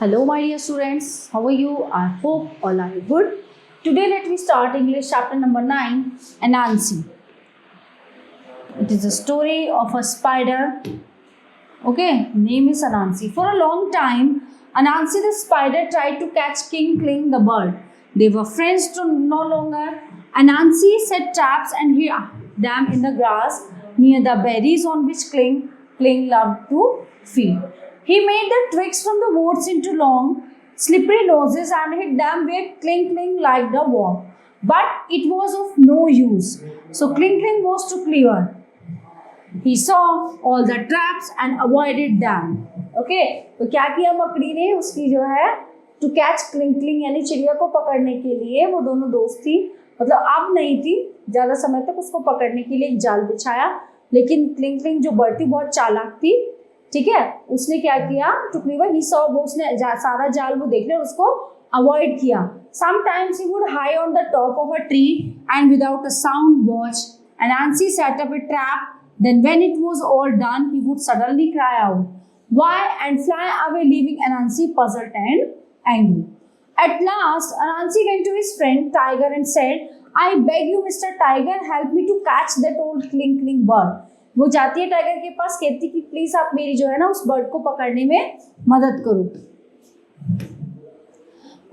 Hello, my dear students. How are you? I hope all are good. Today, let me start English chapter number 9, Anansi. It is a story of a spider. Okay, name is Anansi. For a long time, Anansi the spider tried to catch King Kling the bird. They were friends to no longer. Anansi set traps and hid them in the grass near the berries on which Kling loved to feed. He made the twigs from the woods into long, slippery noses and hid them where Kling liked the walk. But it was of no use. So Kling was too clever. He saw all the traps and avoided them. Okay, तो क्या किया मकड़ी ने उसकी जो है to catch क्लिंकलिंग यानी चिड़िया को पकड़ने के लिए वो दोनों दोस्त थी, मतलब अब नहीं थी, ज्यादा समय तक उसको पकड़ने के लिए एक जाल बिछाया, लेकिन क्लिंकलिंग जो बर्ड थी बहुत चालाक थी, ठीक है, उसने क्या किया टू क्लीवर ही सॉ वो उसने सारा जाल वो देख लिया और उसको अवॉइड किया. Sometimes he would hide on the top of a tree and without a sound watch. Anansi set up a trap. Then when it was all done, he would suddenly cry out, "Why?" and fly away, leaving Anansi puzzled and angry. At last, Anansi went to his friend Tiger and said, "I beg you, Mr. Tiger, help me to catch that old Kling bird." वो जाती है tiger के पास, कहती कि please आप मेरी जो है ना उस बर्ड को पकड़ने में मदद करो.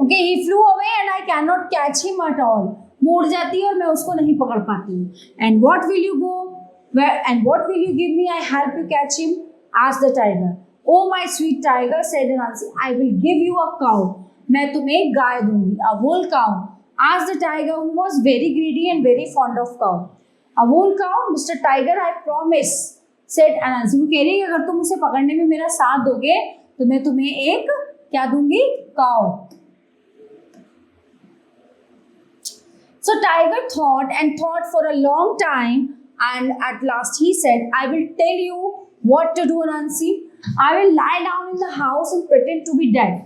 Okay, he flew away and I cannot catch him at all. वो उड़ जाती है और मैं उसको नहीं पकड़ पाती हूँ. And what will you go? Where and what will you give me? I help you catch him, asked the tiger. Oh my sweet tiger, said Anansi, I will give you a cow. मैं तुम्हें एक गाय दूंगी. A whole cow, asked the tiger, who was very greedy and very fond of cow. A whole cow, Mr. Tiger, I promise, said Anansi. वो कह रही है अगर तुम उसे पकड़ने में मेरा साथ दोगे तो मैं तुम्हें एक क्या दूंगी? Cow. So Tiger thought and thought for a long time. And at last he said, I will tell you what to do, Anansi. I will lie down in the house and pretend to be dead.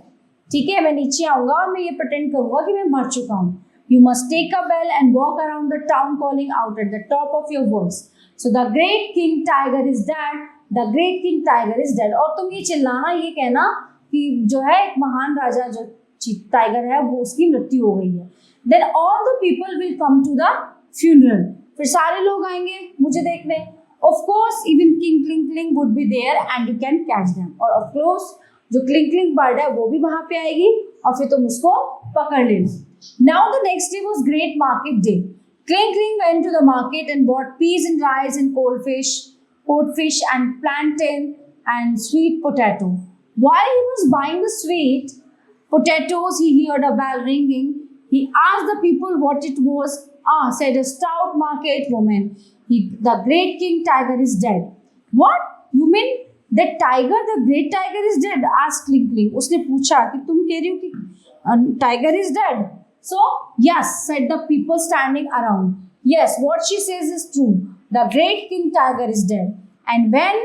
ठीक है, मैं नीचे आऊंगा और मैं ये pretend करूंगा कि मैं मर चुका हूँ. You must take a bell and walk around the town calling out at the top of your voice. So the great King Tiger is dead. The great King Tiger is dead. और तुम ये चिल्लाना, ये कहना कि जो है एक महान राजा जो टाइगर है वो उसकी मृत्यु हो गई है. Then all the people will come to the funeral. फिर सारे लोग आएंगे मुझे देखने. Of course, even King Kling would be there and you can catch them. और of course, जो Kling bird है वो भी वहां पे आएगी और फिर तुम उसको पकड़ लेना. Now the next day was great market day. Kling went to the market and bought peas and rice and cold fish and plantain and sweet potato. While he was buying the sweet potatoes, he heard a bell ringing. He asked the people what it was. Said a stout market woman. The great King Tiger is dead. What? You mean that tiger, the great tiger is dead? Asked Kling. उसने पूछा कि तुम कह रही हो कि tiger is dead? So, yes, said the people standing around. Yes, what she says is true. The great King Tiger is dead. And when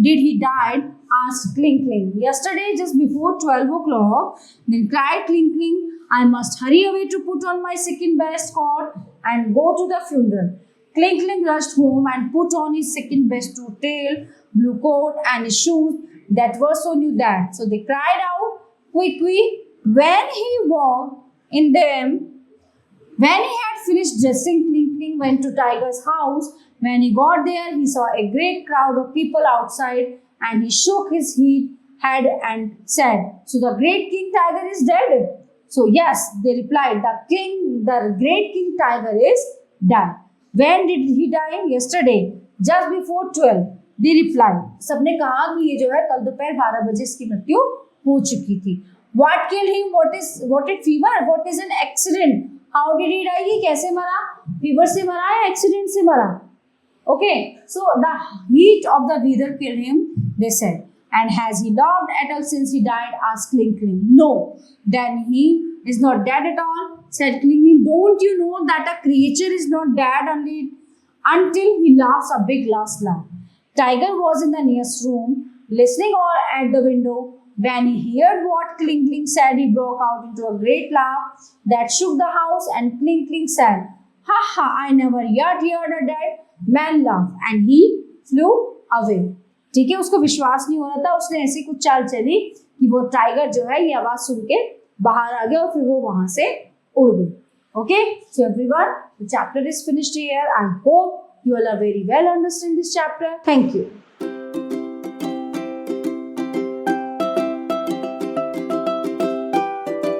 did he die? Asked Kling. Yesterday, just before 12 o'clock. Then cried Kling, I must hurry away to put on my second best coat and go to the funeral. Kling rushed home and put on his second best two-tailed blue coat and his shoes that were so new that. So they cried out quickly. When he walked in them, when he had finished dressing, Kling went to Tiger's house. When he got there, he saw a great crowd of people outside and he shook his head and said, so the great King Tiger is dead? So yes, they replied, the great King Tiger is dead. When did he die? Yesterday, just before 12. They replied. सबने कहा कि ये जो है कल दोपहर 12 बजे इसकी मृत्यु हो चुकी थी. What killed him? What did fever? What is an accident? How did he die? ये कैसे मरा? Fever से मरा या accident से मरा? Okay, so the heat of the weather killed him, they said. And has he loved at all since he died? Asked Kling. No. Then he is not dead at all, said Kling. Don't you know that a creature is not dead only until he laughs a big last laugh? Tiger was in the nearest room, listening at the window. When he heard what Kling said, he broke out into a great laugh that shook the house, and Kling said, Ha ha, I never yet heard a dead man laugh, and he flew away. ठीक है, उसको विश्वास नहीं हो रहा था, उसने ऐसी कुछ चाल चली कि वो टाइगर जो है ये आवाज सुन के बाहर आ गया और फिर वो वहां से उड़ गई। Okay, so everyone, the chapter is finished here. I hope you all are very well understand this chapter. Thank you.